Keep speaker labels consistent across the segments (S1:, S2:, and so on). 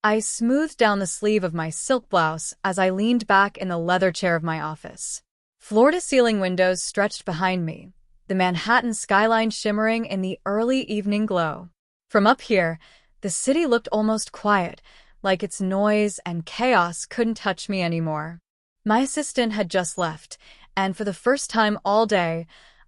S1: I smoothed down the sleeve of my silk blouse as I leaned back in the leather chair of my office. Floor-to-ceiling windows stretched behind me, the Manhattan skyline shimmering in the early evening glow. From up here, the city looked almost quiet, like its noise and chaos couldn't touch me anymore. My assistant had just left, and for the first time all day,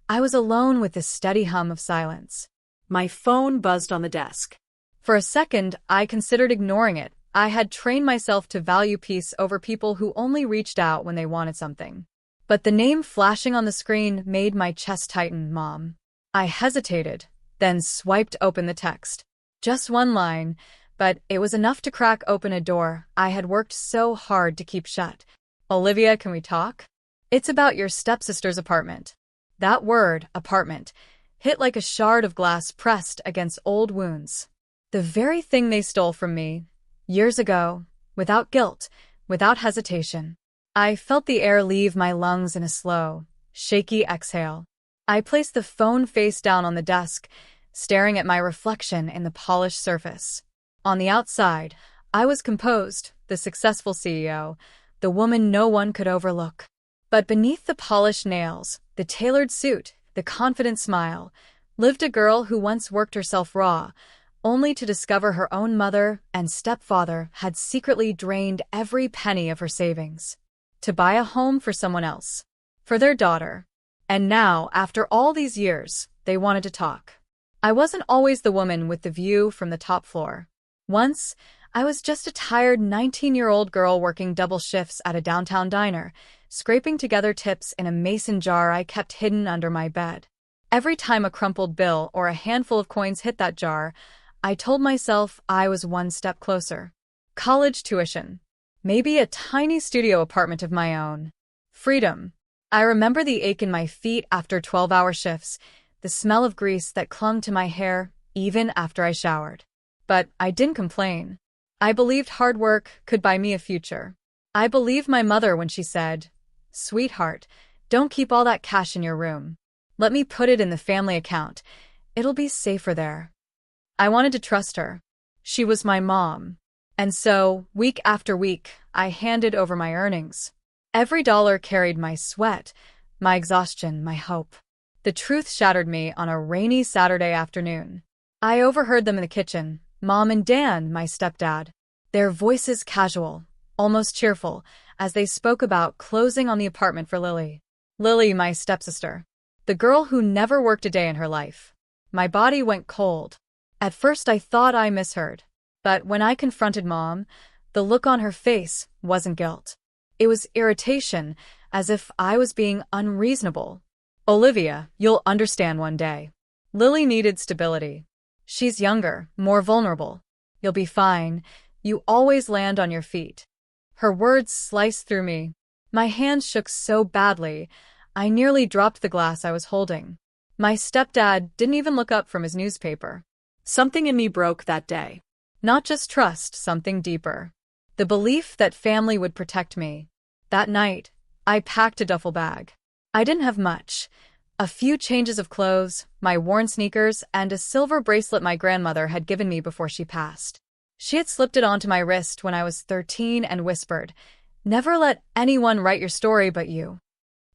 S1: I was alone with the steady hum of silence.
S2: My phone buzzed on the desk.
S1: For a second, I considered ignoring it. I had trained myself to value peace over people who only reached out when they wanted something. But the name flashing on the screen made my chest tighten, Mom. I hesitated, then swiped open the text. Just one line, but it was enough to crack open a door I had worked so hard to keep shut. Olivia, can we talk? It's about your stepsister's apartment. That word, apartment, hit like a shard of glass pressed against old wounds. The very thing they stole from me, years ago, without guilt, without hesitation. I felt the air leave my lungs in a slow, shaky exhale. I placed the phone face down on the desk, staring at my reflection in the polished surface. On the outside, I was composed, the successful CEO, the woman no one could overlook. But beneath the polished nails, the tailored suit, the confident smile, lived a girl who once worked herself raw, only to discover her own mother and stepfather had secretly drained every penny of her savings to buy a home for someone else, for their daughter. And now, after all these years, they wanted to talk. I wasn't always the woman with the view from the top floor. Once, I was just a tired 19-year-old girl working double shifts at a downtown diner, scraping together tips in a mason jar I kept hidden under my bed. Every time a crumpled bill or a handful of coins hit that jar, I told myself I was one step closer. College tuition. Maybe a tiny studio apartment of my own. Freedom. I remember the ache in my feet after 12-hour shifts, the smell of grease that clung to my hair even after I showered. But I didn't complain. I believed hard work could buy me a future. I believed my mother when she said, "Sweetheart, don't keep all that cash in your room. Let me put it in the family account. It'll be safer there." I wanted to trust her. She was my mom. And so, week after week, I handed over my earnings. Every dollar carried my sweat, my exhaustion, my hope. The truth shattered me on a rainy Saturday afternoon. I overheard them in the kitchen, Mom and Dan, my stepdad. Their voices casual, almost cheerful, as they spoke about closing on the apartment for Lily. Lily, my stepsister. The girl who never worked a day in her life. My body went cold. At first I thought I misheard. But when I confronted Mom, the look on her face wasn't guilt. It was irritation, as if I was being unreasonable. "Olivia, you'll understand one day. Lily needed stability. She's younger, more vulnerable. You'll be fine. You always land on your feet." Her words sliced through me. My hands shook so badly, I nearly dropped the glass I was holding. My stepdad didn't even look up from his newspaper. Something in me broke that day. Not just trust, something deeper. The belief that family would protect me. That night, I packed a duffel bag. I didn't have much. A few changes of clothes, my worn sneakers, and a silver bracelet my grandmother had given me before she passed. She had slipped it onto my wrist when I was 13 and whispered, "Never let anyone write your story but you."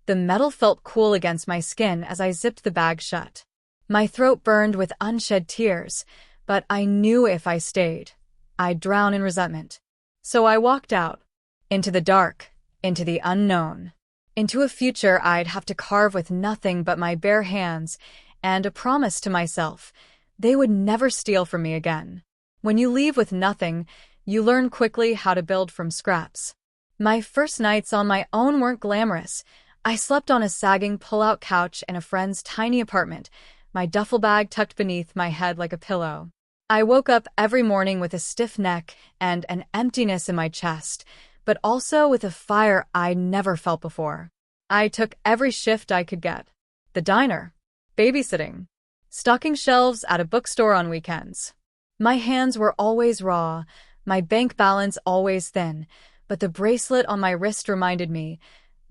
S1: The metal felt cool against my skin as I zipped the bag shut. My throat burned with unshed tears, but I knew if I stayed, I'd drown in resentment. So I walked out, into the dark, into the unknown, into a future I'd have to carve with nothing but my bare hands, and a promise to myself, they would never steal from me again. When you leave with nothing, you learn quickly how to build from scraps. My first nights on my own weren't glamorous. I slept on a sagging pull-out couch in a friend's tiny apartment, my duffel bag tucked beneath my head like a pillow. I woke up every morning with a stiff neck and an emptiness in my chest, but also with a fire I'd never felt before. I took every shift I could get. The diner, babysitting, stocking shelves at a bookstore on weekends. My hands were always raw, my bank balance always thin, but the bracelet on my wrist reminded me,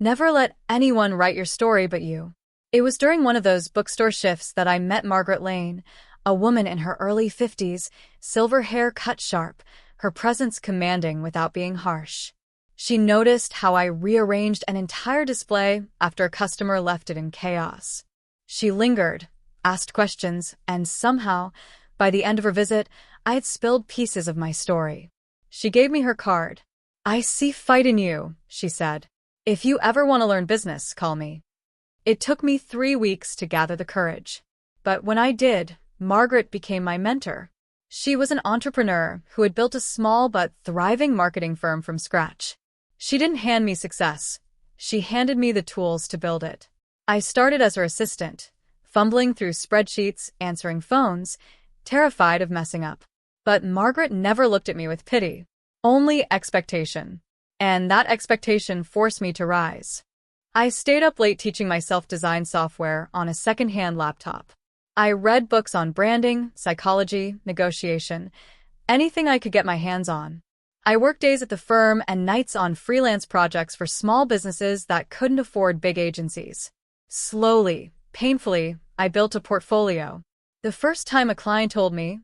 S1: never let anyone write your story but you. It was during one of those bookstore shifts that I met Margaret Lane, a woman in her early 50s, silver hair cut sharp, her presence commanding without being harsh. She noticed how I rearranged an entire display after a customer left it in chaos. She lingered, asked questions, and somehow, by the end of her visit, I had spilled pieces of my story. She gave me her card. "I see fight in you," she said. "If you ever want to learn business, call me." It took me 3 weeks to gather the courage. But when I did, Margaret became my mentor. She was an entrepreneur who had built a small but thriving marketing firm from scratch. She didn't hand me success. She handed me the tools to build it. I started as her assistant, fumbling through spreadsheets, answering phones, terrified of messing up. But Margaret never looked at me with pity, only expectation. And that expectation forced me to rise. I stayed up late teaching myself design software on a second-hand laptop. I read books on branding, psychology, negotiation, anything I could get my hands on. I worked days at the firm and nights on freelance projects for small businesses that couldn't afford big agencies. Slowly, painfully, I built a portfolio. The first time a client told me,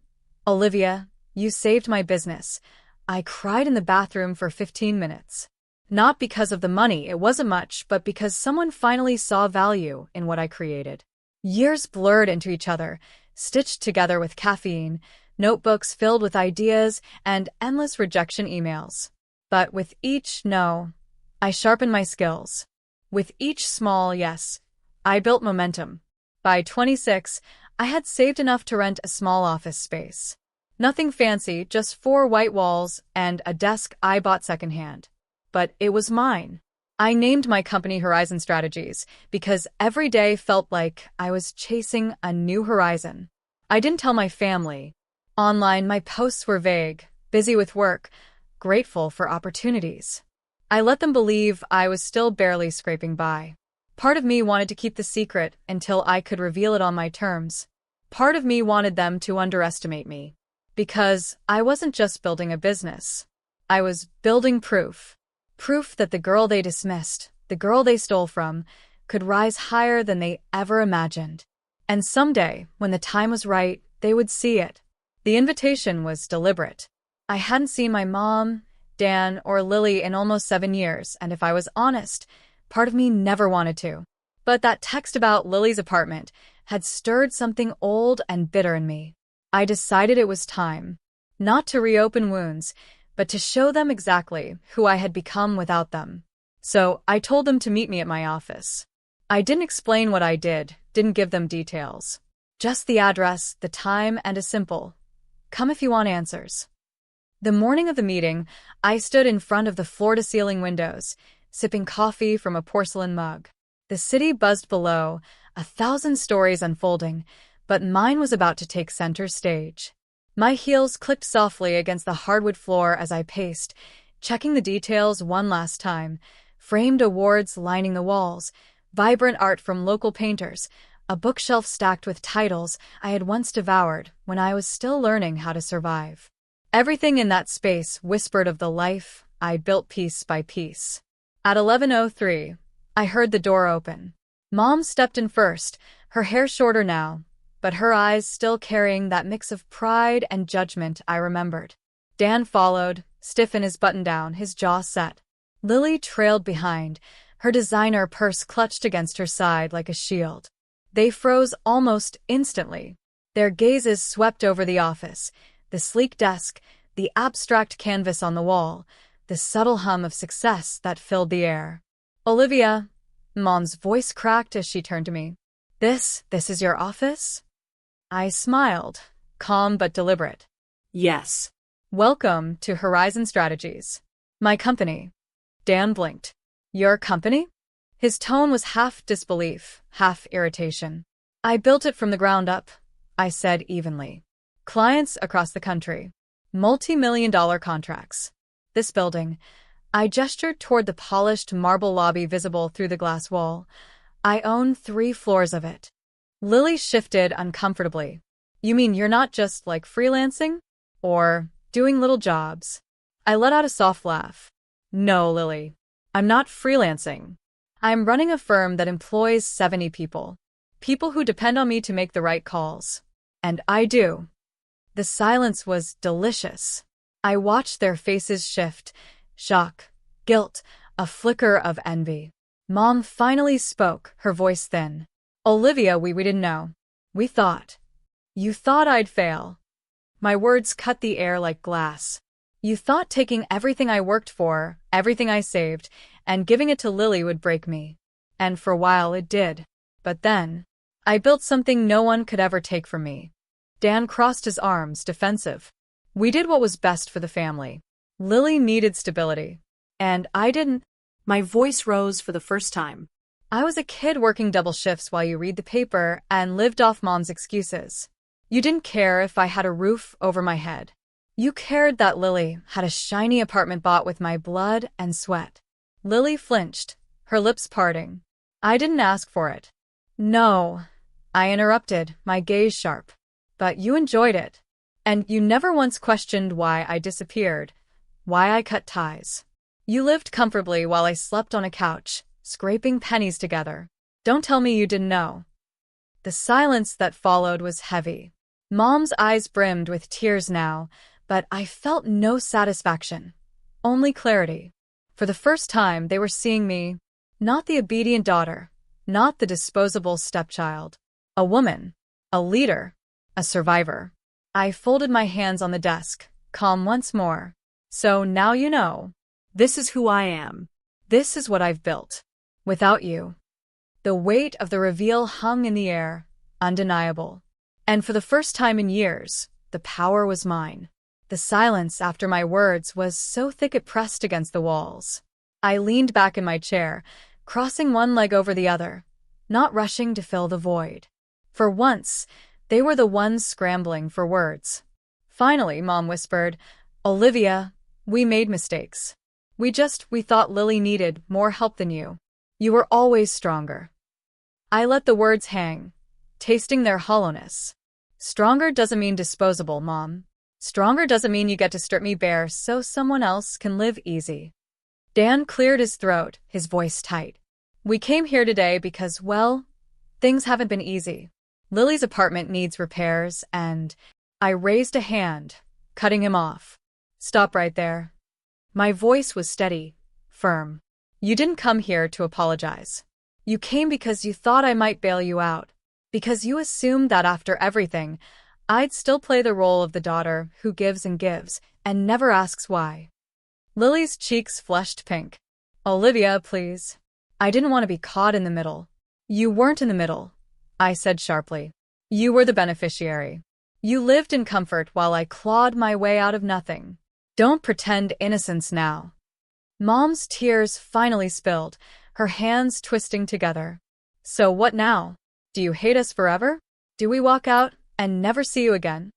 S1: "Olivia, you saved my business," I cried in the bathroom for 15 minutes. Not because of the money, it wasn't much, but because someone finally saw value in what I created. Years blurred into each other, stitched together with caffeine, notebooks filled with ideas, and endless rejection emails. But with each no, I sharpened my skills. With each small yes, I built momentum. By 26, I had saved enough to rent a small office space. Nothing fancy, just 4 white walls and a desk I bought secondhand. But it was mine. I named my company Horizon Strategies because every day felt like I was chasing a new horizon. I didn't tell my family. Online, my posts were vague, busy with work, grateful for opportunities. I let them believe I was still barely scraping by. Part of me wanted to keep the secret until I could reveal it on my terms. Part of me wanted them to underestimate me. Because I wasn't just building a business. I was building proof. Proof that the girl they dismissed, the girl they stole from, could rise higher than they ever imagined. And someday, when the time was right, they would see it. The invitation was deliberate. I hadn't seen my mom, Dan, or Lily in almost 7 years, and if I was honest, part of me never wanted to. But that text about Lily's apartment had stirred something old and bitter in me. I decided it was time, not to reopen wounds, but to show them exactly who I had become without them. So I told them to meet me at my office. I didn't explain what I did, didn't give them details. Just the address, the time, and a simple, "Come if you want answers." The morning of the meeting, I stood in front of the floor-to-ceiling windows, sipping coffee from a porcelain mug. The city buzzed below, 1,000 stories unfolding, but mine was about to take center stage. My heels clicked softly against the hardwood floor as I paced, checking the details one last time. Framed awards lining the walls, vibrant art from local painters, a bookshelf stacked with titles I had once devoured when I was still learning how to survive. Everything in that space whispered of the life I built piece by piece. At 11:03, I heard the door open. Mom stepped in first, her hair shorter now, but her eyes still carrying that mix of pride and judgment I remembered. Dan followed, stiff in his button-down, his jaw set. Lily trailed behind, her designer purse clutched against her side like a shield. They froze almost instantly. Their gazes swept over the office, the sleek desk, the abstract canvas on the wall, the subtle hum of success that filled the air. "Olivia," Mom's voice cracked as she turned to me. This is your office?" I smiled, calm but deliberate.
S2: Yes.
S1: "Welcome to Horizon Strategies. My company." Dan blinked. "Your company?" His tone was half disbelief, half irritation. "I built it from the ground up," I said evenly. "Clients across the country. Multi-million-dollar contracts. This building," I gestured toward the polished marble lobby visible through the glass wall. "I own 3 floors of it." Lily shifted uncomfortably. "You mean you're not just, like, freelancing? Or doing little jobs?" I let out a soft laugh. "No, Lily. I'm not freelancing. I'm running a firm that employs 70 people. People who depend on me to make the right calls. And I do." The silence was delicious. I watched their faces shift. Shock, guilt, a flicker of envy. Mom finally spoke, her voice thin. Olivia, we didn't know. We thought. You thought I'd fail. My words cut the air like glass. You thought taking everything I worked for, everything I saved, and giving it to Lily would break me. And for a while it did. But then, I built something no one could ever take from me. Dan crossed his arms, defensive. We did what was best for the family. Lily needed stability. And I didn't.
S2: My voice rose for the first time.
S1: I was a kid working double shifts while you read the paper and lived off Mom's excuses. You didn't care if I had a roof over my head. You cared that Lily had a shiny apartment bought with my blood and sweat. Lily flinched, her lips parting. I didn't ask for it. No, I interrupted, my gaze sharp. But you enjoyed it. And you never once questioned why I disappeared, why I cut ties. You lived comfortably while I slept on a couch, scraping pennies together. Don't tell me you didn't know. The silence that followed was heavy. Mom's eyes brimmed with tears now, but I felt no satisfaction, only clarity. For the first time, they were seeing me, not the obedient daughter, not the disposable stepchild. A woman, a leader, a survivor. I folded my hands on the desk, calm once more. So now you know.
S2: This is who I am.
S1: This is what I've built. Without you. The weight of the reveal hung in the air, undeniable. And for the first time in years, the power was mine. The silence after my words was so thick it pressed against the walls. I leaned back in my chair, crossing one leg over the other, not rushing to fill the void. For once, they were the ones scrambling for words. Finally, Mom whispered, Olivia, we made mistakes. We thought Lily needed more help than you. You were always stronger. I let the words hang, tasting their hollowness. Stronger doesn't mean disposable, Mom. Stronger doesn't mean you get to strip me bare so someone else can live easy. Dan cleared his throat, his voice tight. We came here today because, well, things haven't been easy. Lily's apartment needs repairs, and I raised a hand, cutting him off. Stop right there. My voice was steady, firm. You didn't come here to apologize. You came because you thought I might bail you out, because you assumed that after everything, I'd still play the role of the daughter who gives and never asks why. Lily's cheeks flushed pink. Olivia, please. I didn't want to be caught in the middle. You weren't in the middle, I said sharply. You were the beneficiary. You lived in comfort while I clawed my way out of nothing. Don't pretend innocence now. Mom's tears finally spilled, her hands twisting together. So what now? Do you hate us forever? Do we walk out and never see you again?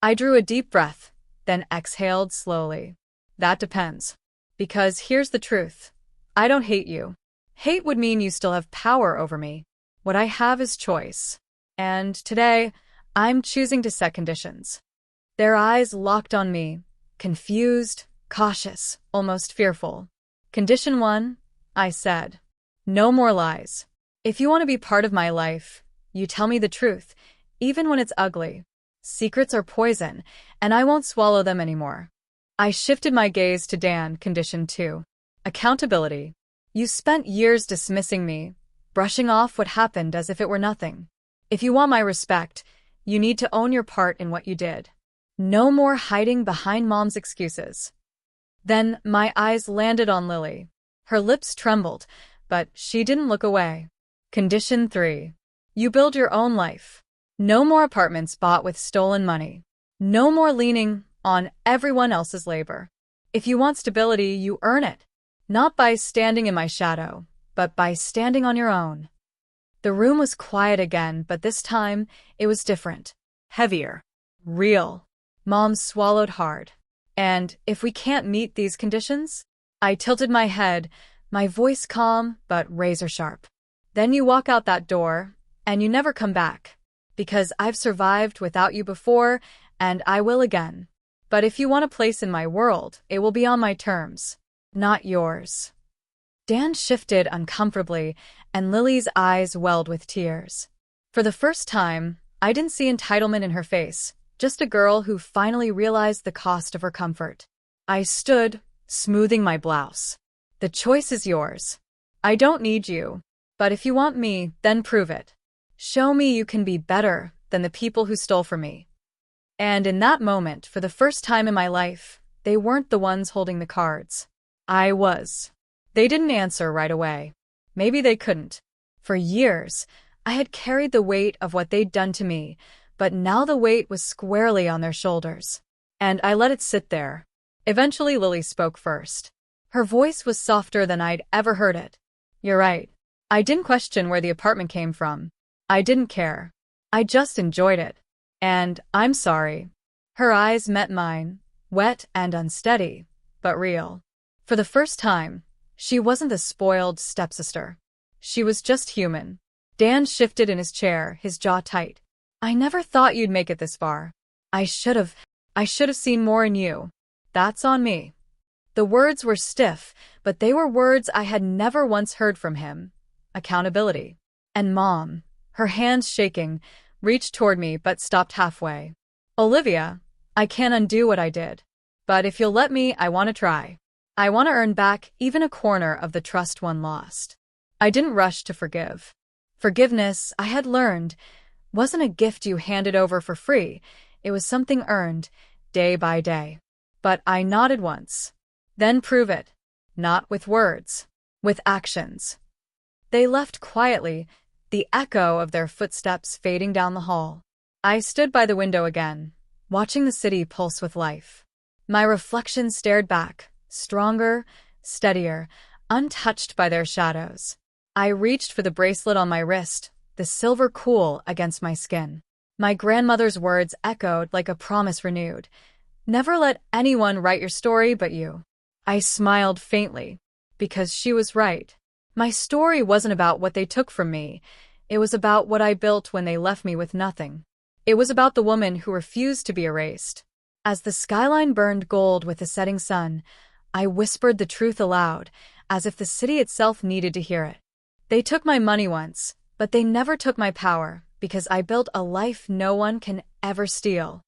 S1: I drew a deep breath, then exhaled slowly. That depends. Because here's the truth. I don't hate you. Hate would mean you still have power over me. What I have is choice. And today, I'm choosing to set conditions. Their eyes locked on me, confused, cautious, almost fearful. Condition 1, I said. No more lies. If you want to be part of my life, you tell me the truth, even when it's ugly. Secrets are poison, and I won't swallow them anymore. I shifted my gaze to Dan. Condition 2. Accountability. You spent years dismissing me, brushing off what happened as if it were nothing. If you want my respect, you need to own your part in what you did. No more hiding behind Mom's excuses. Then my eyes landed on Lily. Her lips trembled, but she didn't look away. Condition 3. You build your own life. No more apartments bought with stolen money. No more leaning on everyone else's labor. If you want stability, you earn it. Not by standing in my shadow, but by standing on your own. The room was quiet again, but this time it was different. Heavier. Real. Mom swallowed hard. And if we can't meet these conditions? I tilted my head, my voice calm but razor sharp. Then you walk out that door, and you never come back. Because I've survived without you before, and I will again. But if you want a place in my world, it will be on my terms, not yours. Dan shifted uncomfortably, and Lily's eyes welled with tears. For the first time, I didn't see entitlement in her face, just a girl who finally realized the cost of her comfort. I stood, smoothing my blouse. The choice is yours. I don't need you. But if you want me, then prove it. Show me you can be better than the people who stole from me. And in that moment, for the first time in my life, they weren't the ones holding the cards. I was. They didn't answer right away. Maybe they couldn't. For years, I had carried the weight of what they'd done to me, but now the weight was squarely on their shoulders. And I let it sit there. Eventually, Lily spoke first. Her voice was softer than I'd ever heard it. You're right. I didn't question where the apartment came from. I didn't care. I just enjoyed it. And I'm sorry. Her eyes met mine, wet and unsteady, but real. For the first time, she wasn't the spoiled stepsister. She was just human. Dan shifted in his chair, his jaw tight. I never thought you'd make it this far. I should have seen more in you. That's on me. The words were stiff, but they were words I had never once heard from him. Accountability. And Mom, her hands shaking, reached toward me but stopped halfway. Olivia, I can't undo what I did. But if you'll let me, I want to try. I want to earn back even a corner of the trust one lost. I didn't rush to forgive. Forgiveness, I had learned, wasn't a gift you handed over for free. It was something earned, day by day. But I nodded once. Then prove it. Not with words. With actions. They left quietly, the echo of their footsteps fading down the hall. I stood by the window again, watching the city pulse with life. My reflection stared back, stronger, steadier, untouched by their shadows. I reached for the bracelet on my wrist, the silver cool against my skin. My grandmother's words echoed like a promise renewed. Never let anyone write your story but you. I smiled faintly, because she was right. My story wasn't about what they took from me. It was about what I built when they left me with nothing. It was about the woman who refused to be erased. As the skyline burned gold with the setting sun, I whispered the truth aloud, as if the city itself needed to hear it. They took my money once, but they never took my power, because I built a life no one can ever steal.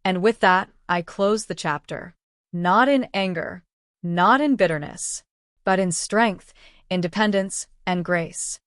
S1: And with that, I closed the chapter. Not in anger, not in bitterness, but in strength, independence, and grace.